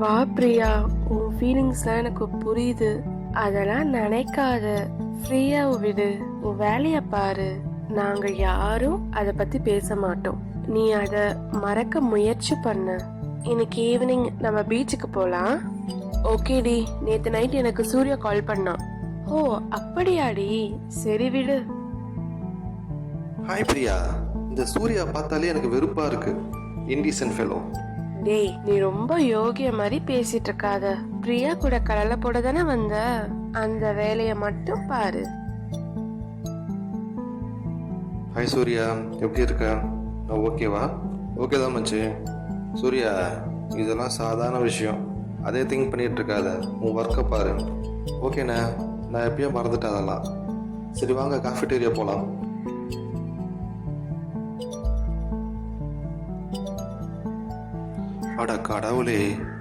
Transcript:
வா பிரியா, உன் ஃபீலிங்ஸ்லாம் எனக்கு புரியுது. அதெல்லாம் நினைக்காத, ஃப்ரீயா விடு, உன் வேலைய பாரு. நாங்க யாரும் அத பத்தி பேச மாட்டோம். நீ அத மறக்க முயற்சி பண்ணு. இன்னைக்கு ஈவினிங் நம்ம பீச்சுக்கு போலாம். ஓகேடி. நேத்து நைட் எனக்கு சூர்யா கால் பண்ணான். ஓ அப்படியாடி, சரி விடு. ஹாய் பிரியா, இந்த சூர்யா பார்த்தாலே எனக்கு வெறுப்பா இருக்கு. Indecent fellow. டேய், நீ ரொம்ப யோகிய மாதிரி பேசிட்டு இருக்காத. பிரியா கூட கடலை போட தானே வந்த, அந்த வேலைய மட்டும் பாரு. ஹாய் சூர்யா, எப்படி இருக்க? நான் ஓகேவா? ஓகே தான் மச்சி. சூர்யா, இதெல்லாம் சாதாரண விஷயம். அதே திங்க் பண்ணிட்டு இருக்காத, உன் ஒர்க்கை பாரு. ஓகேண்ணா, நான் எப்பயோ மறந்துட்டேன் அதெல்லாம். சரி வாங்க காஃபிடேரியா போகலாம். அட கடவுளே,